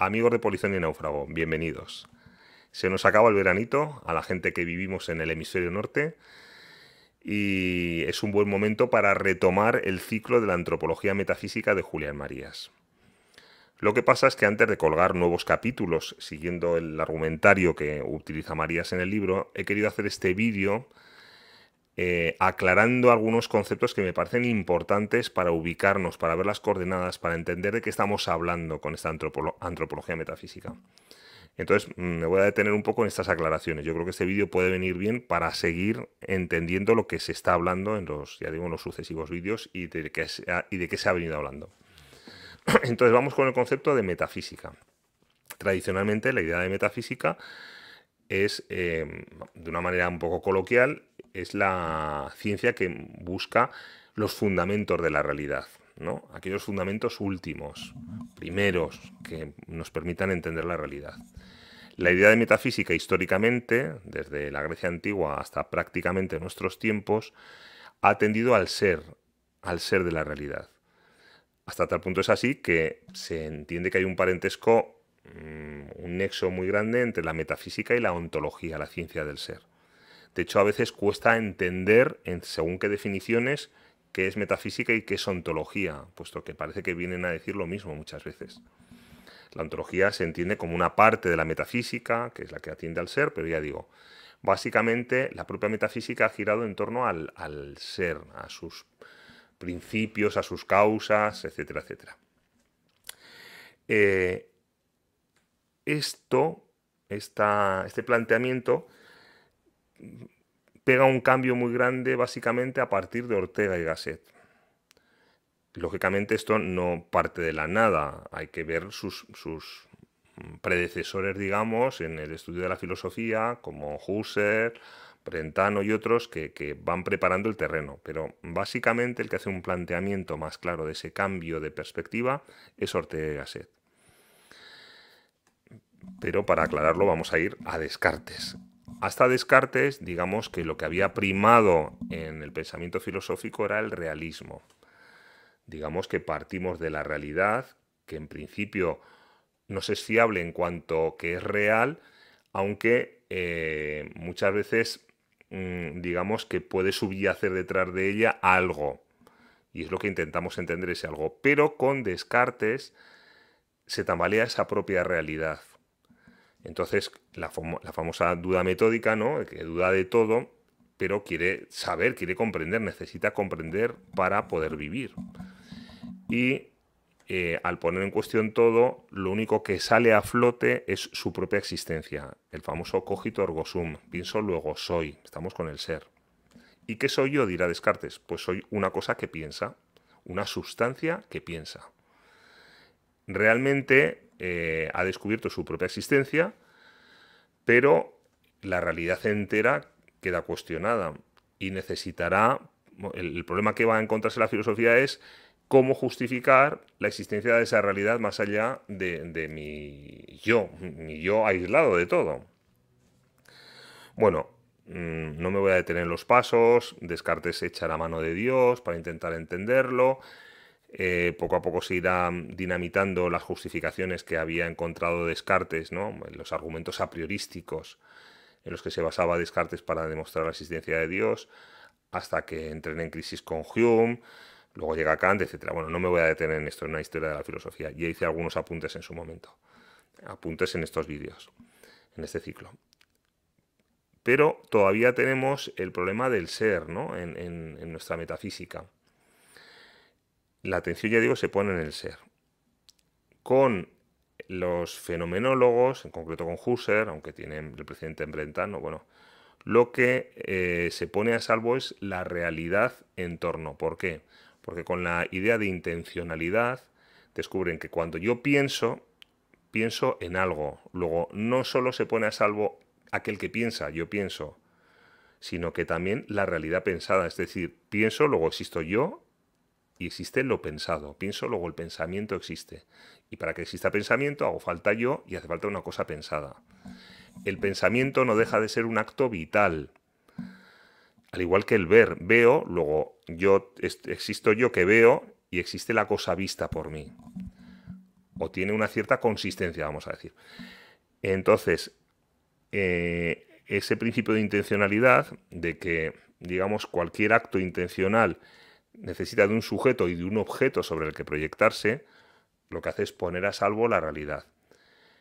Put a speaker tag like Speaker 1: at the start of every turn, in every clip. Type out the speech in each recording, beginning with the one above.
Speaker 1: Amigos de Polición y Náufrago, bienvenidos. Se nos acaba el veranito a la gente que vivimos en el hemisferio norte y es un buen momento para retomar el ciclo de la antropología metafísica de Julián Marías. Lo que pasa es que antes de colgar nuevos capítulos, siguiendo el argumentario que utiliza Marías en el libro, he querido hacer este vídeo aclarando algunos conceptos que me parecen importantes para ubicarnos, para ver las coordenadas, para entender de qué estamos hablando con esta antropología metafísica. Entonces me voy a detener un poco en estas aclaraciones. Yo creo que este vídeo puede venir bien para seguir entendiendo lo que se está hablando en los, ya digo, en los sucesivos vídeos y de qué se ha venido hablando. Entonces vamos con el concepto de metafísica. Tradicionalmente la idea de metafísica es, de una manera un poco coloquial, es la ciencia que busca los fundamentos de la realidad, ¿no? Aquellos fundamentos últimos, primeros, que nos permitan entender la realidad. La idea de metafísica históricamente, desde la Grecia antigua hasta prácticamente nuestros tiempos, ha tendido al ser de la realidad. Hasta tal punto es así que se entiende que hay un parentesco, un nexo muy grande entre la metafísica y la ontología, la ciencia del ser. De hecho, a veces cuesta entender, según qué definiciones, qué es metafísica y qué es ontología, puesto que parece que vienen a decir lo mismo muchas veces. La ontología se entiende como una parte de la metafísica, que es la que atiende al ser, pero ya digo, básicamente la propia metafísica ha girado en torno al ser, a sus principios, a sus causas, etcétera, etcétera. Este planteamiento pega un cambio muy grande básicamente a partir de Ortega y Gasset. Lógicamente esto no parte de la nada, hay que ver sus predecesores, digamos, en el estudio de la filosofía, como Husserl, Brentano y otros que van preparando el terreno. Pero básicamente el que hace un planteamiento más claro de ese cambio de perspectiva es Ortega y Gasset. Pero para aclararlo vamos a ir a Descartes. Hasta Descartes, digamos que lo que había primado en el pensamiento filosófico era el realismo. Digamos que partimos de la realidad, que en principio nos es fiable en cuanto que es real, aunque muchas veces digamos que puede subyacer detrás de ella algo. Y es lo que intentamos entender ese algo. Pero con Descartes se tambalea esa propia realidad. Entonces, la famosa duda metódica, ¿no? Que duda de todo, pero quiere saber, quiere comprender, necesita comprender para poder vivir. Y al poner en cuestión todo, lo único que sale a flote es su propia existencia. El famoso cogito ergo sum, pienso luego soy, estamos con el ser. ¿Y qué soy yo? Dirá Descartes. Pues soy una cosa que piensa, una sustancia que piensa. Realmente ha descubierto su propia existencia, pero la realidad entera queda cuestionada y necesitará, el problema que va a encontrarse la filosofía es cómo justificar la existencia de esa realidad más allá de mi yo aislado de todo. Bueno, no me voy a detener en los pasos, Descartes echa la mano de Dios para intentar entenderlo, poco a poco se irán dinamitando las justificaciones que había encontrado Descartes, ¿no? Los argumentos a priorísticos en los que se basaba Descartes para demostrar la existencia de Dios, hasta que entren en crisis con Hume, luego llega Kant, etc. Bueno, no me voy a detener en esto, en una historia de la filosofía. Ya hice algunos apuntes en su momento, apuntes en estos vídeos, en este ciclo. Pero todavía tenemos el problema del ser, ¿no? en nuestra metafísica. La atención, ya digo, se pone en el ser. Con los fenomenólogos, en concreto con Husserl, aunque tienen el precedente en Brentano, bueno, lo que se pone a salvo es la realidad en torno. ¿Por qué? Porque con la idea de intencionalidad descubren que cuando yo pienso, pienso en algo. Luego, no solo se pone a salvo aquel que piensa, yo pienso, sino que también la realidad pensada. Es decir, pienso, luego existo yo y existe lo pensado. Pienso, luego el pensamiento existe. Y para que exista pensamiento hago falta yo y hace falta una cosa pensada. El pensamiento no deja de ser un acto vital. Al igual que el ver, veo, luego existo yo que veo y existe la cosa vista por mí. o tiene una cierta consistencia, vamos a decir. Entonces, ese principio de intencionalidad, de que, digamos, cualquier acto intencional necesita de un sujeto y de un objeto sobre el que proyectarse, lo que hace es poner a salvo la realidad.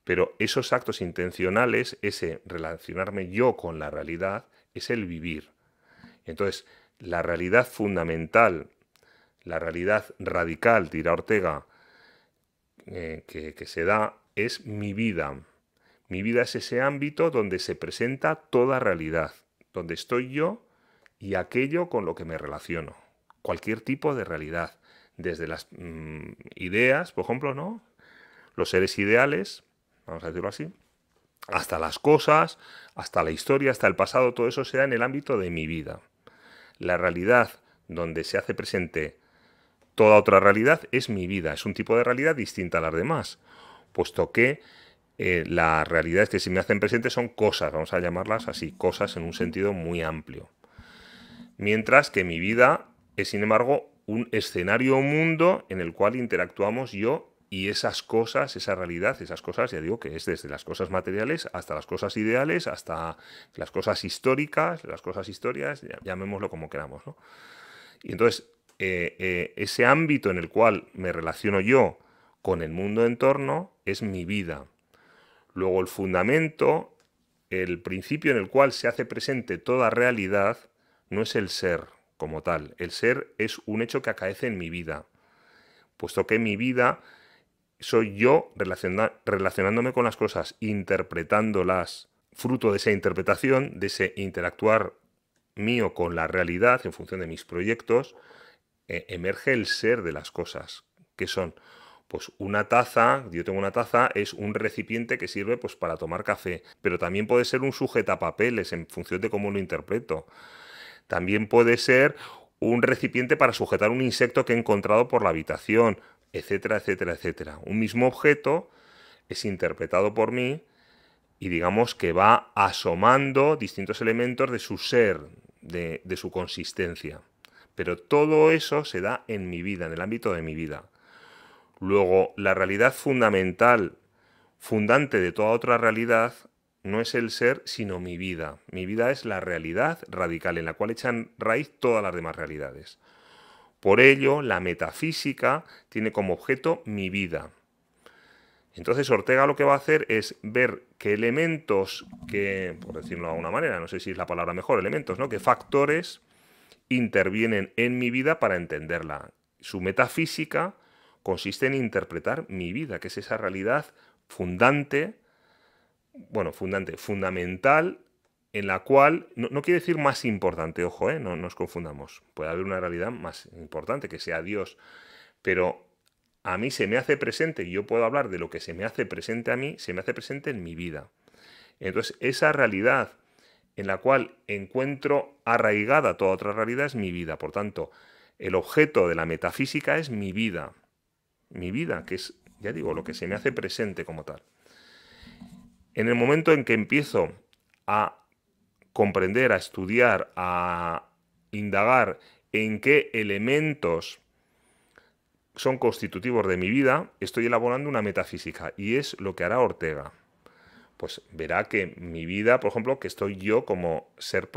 Speaker 1: Pero esos actos intencionales, ese relacionarme yo con la realidad, es el vivir. Entonces, la realidad fundamental, la realidad radical, dirá Ortega, que se da, es mi vida. Mi vida es ese ámbito donde se presenta toda realidad, donde estoy yo y aquello con lo que me relaciono. Cualquier tipo de realidad, desde las ideas, por ejemplo, ¿no? Los seres ideales, vamos a decirlo así, hasta las cosas, hasta la historia, hasta el pasado, todo eso se da en el ámbito de mi vida. La realidad donde se hace presente toda otra realidad es mi vida, es un tipo de realidad distinta a las demás, puesto que las realidades que se me hacen presentes son cosas, vamos a llamarlas así, cosas en un sentido muy amplio. Mientras que mi vida es, sin embargo, un escenario o mundo en el cual interactuamos yo y esas cosas, esa realidad, esas cosas, ya digo que es desde las cosas materiales hasta las cosas ideales, hasta las cosas históricas, las cosas historias, llamémoslo como queramos, ¿no? Y entonces, ese ámbito en el cual me relaciono yo con el mundo en torno es mi vida. Luego el fundamento, el principio en el cual se hace presente toda realidad, no es el ser como tal. El ser es un hecho que acaece en mi vida, puesto que mi vida soy yo relacionándome con las cosas, interpretándolas, fruto de esa interpretación, de ese interactuar mío con la realidad en función de mis proyectos, emerge el ser de las cosas, que son, pues una taza, yo tengo una taza, es un recipiente que sirve pues para tomar café, pero también puede ser un sujetapapeles en función de cómo lo interpreto. También puede ser un recipiente para sujetar un insecto que he encontrado por la habitación, etcétera, etcétera, etcétera. Un mismo objeto es interpretado por mí y digamos que va asomando distintos elementos de su ser, de su consistencia. Pero todo eso se da en mi vida, en el ámbito de mi vida. Luego, la realidad fundamental, fundante de toda otra realidad, no es el ser, sino mi vida. Mi vida es la realidad radical, en la cual echan raíz todas las demás realidades. Por ello, la metafísica tiene como objeto mi vida. Entonces Ortega lo que va a hacer es ver qué elementos, que, por decirlo de alguna manera, no sé si es la palabra mejor, elementos, ¿no? Qué factores intervienen en mi vida para entenderla. Su metafísica consiste en interpretar mi vida, que es esa realidad fundamental, en la cual, no quiere decir más importante, ojo, no nos confundamos. Puede haber una realidad más importante, que sea Dios, pero a mí se me hace presente, y yo puedo hablar de lo que se me hace presente a mí, se me hace presente en mi vida. Entonces, esa realidad en la cual encuentro arraigada toda otra realidad es mi vida. Por tanto, el objeto de la metafísica es mi vida. Mi vida, que es, ya digo, lo que se me hace presente como tal. En el momento en que empiezo a comprender, a estudiar, a indagar en qué elementos son constitutivos de mi vida, estoy elaborando una metafísica y es lo que hará Ortega. Pues verá que mi vida, por ejemplo, que estoy yo como ser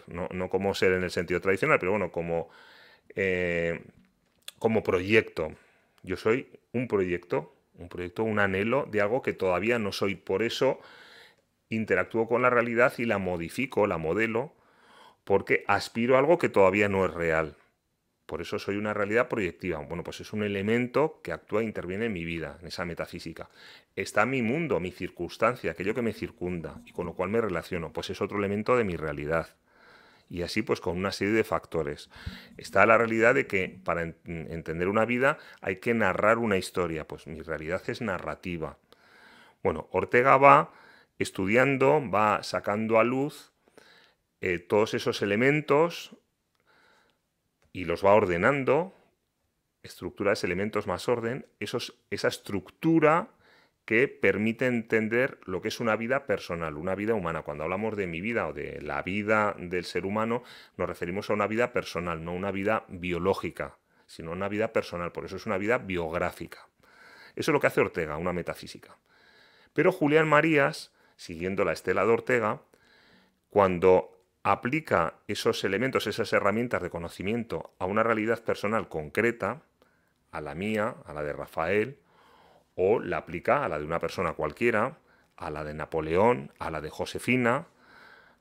Speaker 1: no como ser en el sentido tradicional, pero bueno, como proyecto. Yo soy un proyecto, un anhelo de algo que todavía no soy. Por eso interactúo con la realidad y la modifico, la modelo, porque aspiro a algo que todavía no es real. Por eso soy una realidad proyectiva. Bueno, pues es un elemento que actúa e interviene en mi vida, en esa metafísica. Está mi mundo, mi circunstancia, aquello que me circunda y con lo cual me relaciono. Pues es otro elemento de mi realidad. Y así pues con una serie de factores. Está la realidad de que para entender una vida hay que narrar una historia. Pues mi realidad es narrativa. Bueno, Ortega va estudiando, va sacando a luz todos esos elementos y los va ordenando, estructuras, elementos más orden, esa estructura que permite entender lo que es una vida personal, una vida humana. Cuando hablamos de mi vida o de la vida del ser humano, nos referimos a una vida personal, no una vida biológica, sino una vida personal. Por eso es una vida biográfica. Eso es lo que hace Ortega, una metafísica. Pero Julián Marías, siguiendo la estela de Ortega, cuando aplica esos elementos, esas herramientas de conocimiento a una realidad personal concreta, a la mía, a la de Rafael, o la aplica a la de una persona cualquiera, a la de Napoleón, a la de Josefina,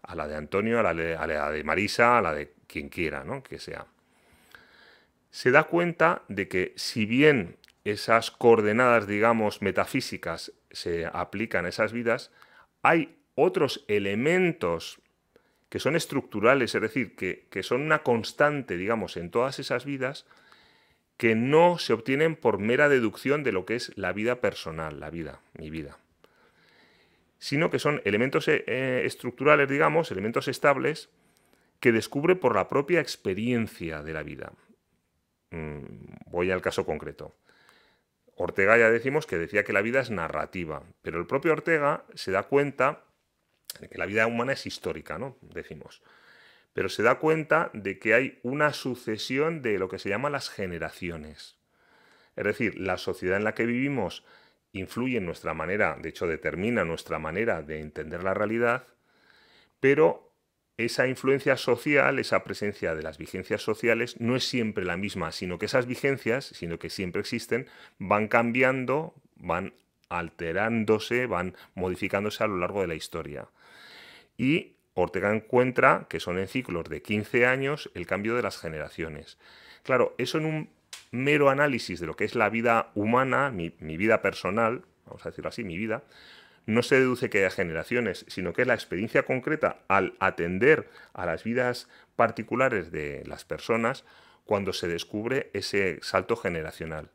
Speaker 1: a la de Antonio, a la de Marisa, a la de quien quiera, ¿no? Que sea. Se da cuenta de que si bien esas coordenadas, digamos, metafísicas se aplican a esas vidas, hay otros elementos que son estructurales, es decir, que son una constante, digamos, en todas esas vidas, que no se obtienen por mera deducción de lo que es la vida personal, la vida, mi vida, sino que son elementos estructurales, digamos, elementos estables, que descubre por la propia experiencia de la vida. Voy al caso concreto. Ortega ya decimos que decía que la vida es narrativa, pero el propio Ortega se da cuenta de que la vida humana es histórica, ¿no? Decimos. Pero se da cuenta de que hay una sucesión de lo que se llama las generaciones. Es decir, la sociedad en la que vivimos influye en nuestra manera, de hecho determina nuestra manera de entender la realidad, pero esa influencia social, esa presencia de las vigencias sociales no es siempre la misma, sino que esas vigencias, sino que siempre existen, van cambiando, van alterándose, van modificándose a lo largo de la historia. Y Ortega encuentra que son en ciclos de 15 años el cambio de las generaciones. Claro, eso en un mero análisis de lo que es la vida humana, mi vida personal, vamos a decirlo así, mi vida, no se deduce que haya generaciones, sino que es la experiencia concreta al atender a las vidas particulares de las personas cuando se descubre ese salto generacional.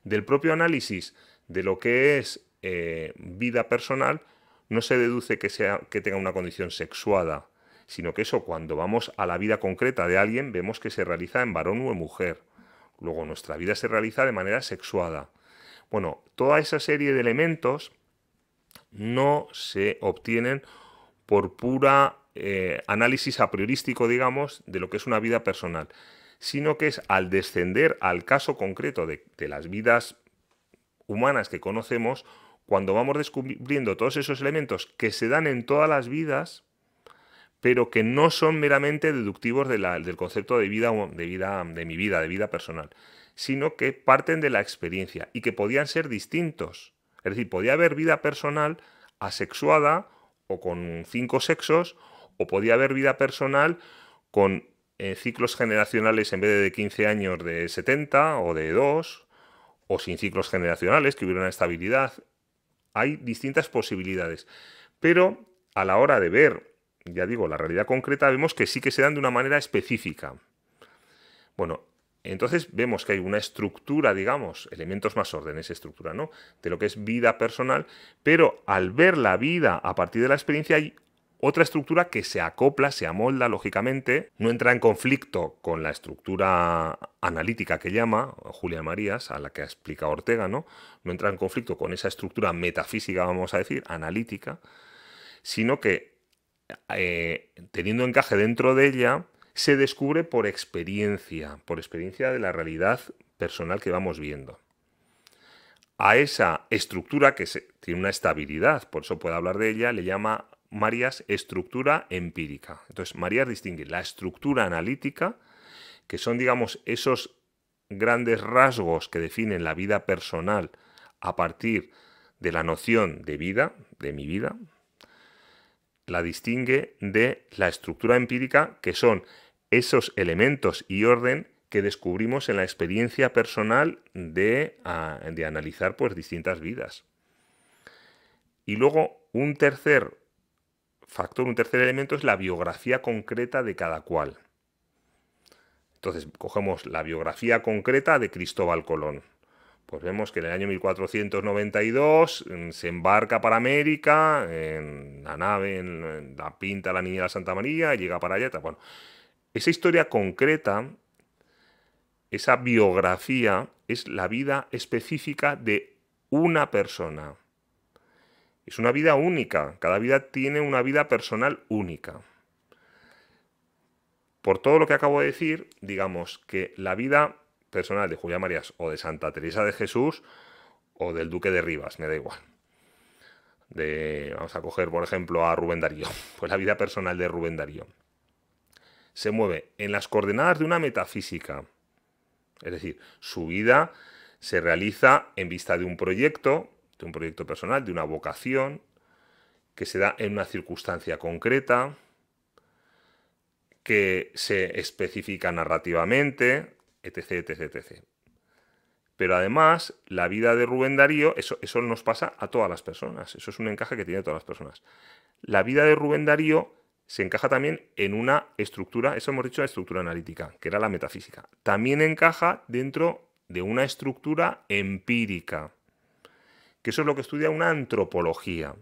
Speaker 1: Del propio análisis de lo que es vida personal, no se deduce que tenga una condición sexuada, sino que eso, cuando vamos a la vida concreta de alguien, vemos que se realiza en varón o en mujer. Luego nuestra vida se realiza de manera sexuada. Bueno, toda esa serie de elementos no se obtienen por pura análisis a priorístico, digamos, de lo que es una vida personal, sino que es al descender al caso concreto de las vidas humanas que conocemos, cuando vamos descubriendo todos esos elementos que se dan en todas las vidas, pero que no son meramente deductivos del concepto de vida, de mi vida, de vida personal, sino que parten de la experiencia y que podían ser distintos. Es decir, podía haber vida personal asexuada o con 5 sexos, o podía haber vida personal con ciclos generacionales en vez de 15 años de 70 o de 2, o sin ciclos generacionales, que hubiera una estabilidad. Hay distintas posibilidades. Pero a la hora de ver, ya digo, la realidad concreta, vemos que sí que se dan de una manera específica. Bueno, entonces vemos que hay una estructura, digamos, elementos más órdenes, estructura, ¿no?, de lo que es vida personal, pero al ver la vida a partir de la experiencia hay otra estructura que se acopla, se amolda, lógicamente, no entra en conflicto con la estructura analítica que llama Julián Marías, a la que explica Ortega, ¿no? No entra en conflicto con esa estructura metafísica, vamos a decir, analítica, sino que teniendo encaje dentro de ella, se descubre por experiencia de la realidad personal que vamos viendo. A esa estructura que tiene una estabilidad, por eso puede hablar de ella, le llama Marías estructura empírica. Entonces, Marías distingue la estructura analítica, que son, digamos, esos grandes rasgos que definen la vida personal a partir de la noción de vida, de mi vida, la distingue de la estructura empírica, que son esos elementos y orden que descubrimos en la experiencia personal de analizar pues distintas vidas. Y luego un tercer factor, un tercer elemento es la biografía concreta de cada cual. Entonces cogemos la biografía concreta de Cristóbal Colón. Pues vemos que en el año 1492 se embarca para América, en la nave, en la pinta la Niña de la Santa María, y llega para allá. Bueno, esa historia concreta, esa biografía, es la vida específica de una persona. Es una vida única, cada vida tiene una vida personal única. Por todo lo que acabo de decir, digamos que la vida personal de Julián Marías o de Santa Teresa de Jesús o del Duque de Rivas, me da igual. Vamos a coger, por ejemplo, a Rubén Darío. Pues la vida personal de Rubén Darío se mueve en las coordenadas de una metafísica. Es decir, su vida se realiza en vista de un proyecto personal, de una vocación, que se da en una circunstancia concreta, que se especifica narrativamente, etc, etc, etc. Pero además, la vida de Rubén Darío, eso nos pasa a todas las personas, eso es un encaje que tiene todas las personas. La vida de Rubén Darío se encaja también en una estructura, eso hemos dicho, la estructura analítica, que era la metafísica. También encaja dentro de una estructura empírica, que eso es lo que estudia una antropología,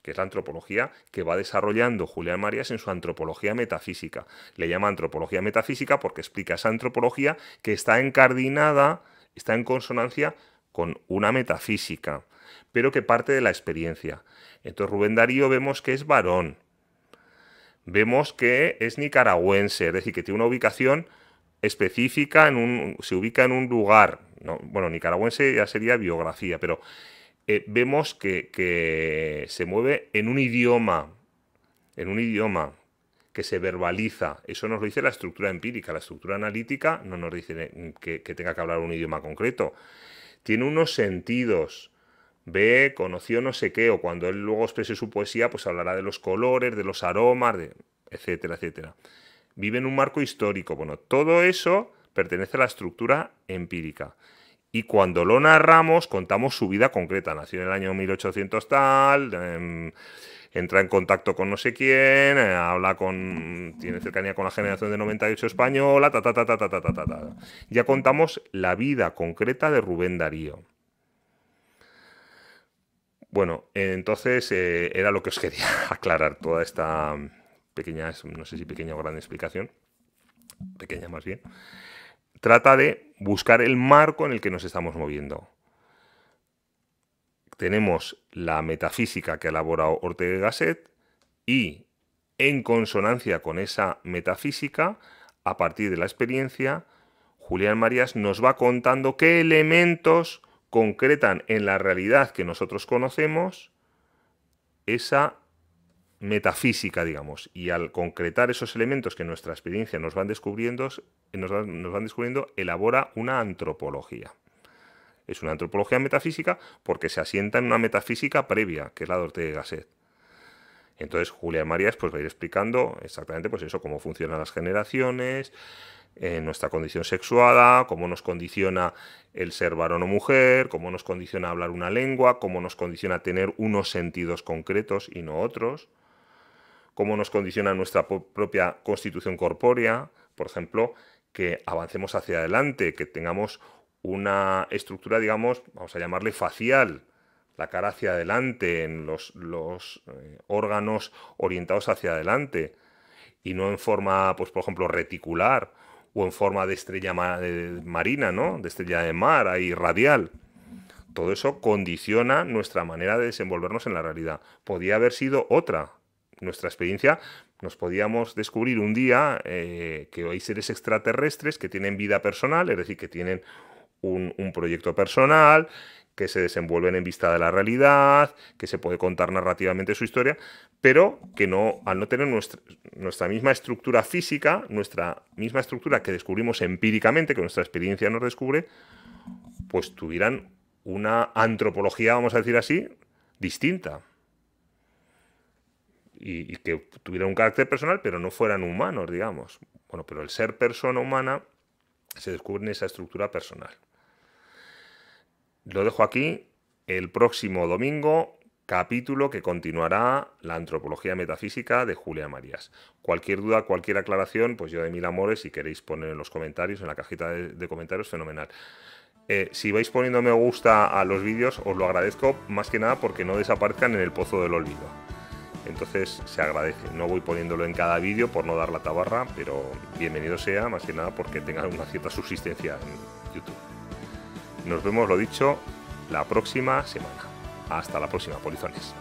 Speaker 1: que es la antropología que va desarrollando Julián Marías en su antropología metafísica. Le llama antropología metafísica porque explica esa antropología que está encardinada, está en consonancia con una metafísica, pero que parte de la experiencia. Entonces Rubén Darío vemos que es varón, vemos que es nicaragüense, es decir, que tiene una ubicación específica, se ubica en un lugar, no, bueno, nicaragüense ya sería biografía, pero vemos que se mueve en un idioma que se verbaliza. Eso nos lo dice la estructura empírica. La estructura analítica no nos dice que tenga que hablar un idioma concreto. Tiene unos sentidos. Ve, conoció no sé qué, o cuando él luego exprese su poesía, pues hablará de los colores, de los aromas, etcétera, etcétera. Vive en un marco histórico. Bueno, todo eso pertenece a la estructura empírica. Y cuando lo narramos, contamos su vida concreta. Nació en el año 1800 tal, entra en contacto con no sé quién, tiene cercanía con la generación de 98 española, Ya contamos la vida concreta de Rubén Darío. Bueno, entonces era lo que os quería aclarar, toda esta pequeña, no sé si pequeña o gran explicación, pequeña más bien, trata de buscar el marco en el que nos estamos moviendo. Tenemos la metafísica que elabora Ortega y Gasset y, en consonancia con esa metafísica, a partir de la experiencia, Julián Marías nos va contando qué elementos concretan en la realidad que nosotros conocemos esa metafísica, digamos, y al concretar esos elementos que en nuestra experiencia nos van descubriendo, elabora una antropología. Es una antropología metafísica porque se asienta en una metafísica previa, que es la de Ortega y Gasset. Entonces Julián Marías pues va a ir explicando exactamente pues eso, cómo funcionan las generaciones, nuestra condición sexuada, cómo nos condiciona el ser varón o mujer, cómo nos condiciona hablar una lengua, cómo nos condiciona tener unos sentidos concretos y no otros, cómo nos condiciona nuestra propia constitución corpórea, por ejemplo, que avancemos hacia adelante, que tengamos una estructura, digamos, vamos a llamarle facial, la cara hacia adelante, en los órganos orientados hacia adelante, y no en forma, pues por ejemplo, reticular, o en forma de estrella marina, ¿no? De estrella de mar, ahí radial. Todo eso condiciona nuestra manera de desenvolvernos en la realidad. Podía haber sido otra. Nuestra experiencia, nos podíamos descubrir un día que hay seres extraterrestres que tienen vida personal, es decir, que tienen un proyecto personal, que se desenvuelven en vista de la realidad, que se puede contar narrativamente su historia, pero que no, al no tener nuestra misma estructura física, nuestra misma estructura que descubrimos empíricamente, que nuestra experiencia nos descubre, pues tuvieran una antropología, vamos a decir así, distinta. Y que tuvieran un carácter personal, pero no fueran humanos, digamos. Bueno, pero el ser persona humana se descubre en esa estructura personal. Lo dejo aquí. El próximo domingo, capítulo que continuará la antropología metafísica de Julián Marías. Cualquier duda, cualquier aclaración, pues yo de mil amores, si queréis poner en los comentarios, en la cajita de comentarios, fenomenal. Si vais poniendo me gusta a los vídeos, os lo agradezco, más que nada porque no desaparezcan en el pozo del olvido. Entonces se agradece. No voy poniéndolo en cada vídeo por no dar la tabarra, pero bienvenido sea, más que nada porque tenga una cierta subsistencia en YouTube. Nos vemos, lo dicho, la próxima semana. Hasta la próxima, polizones.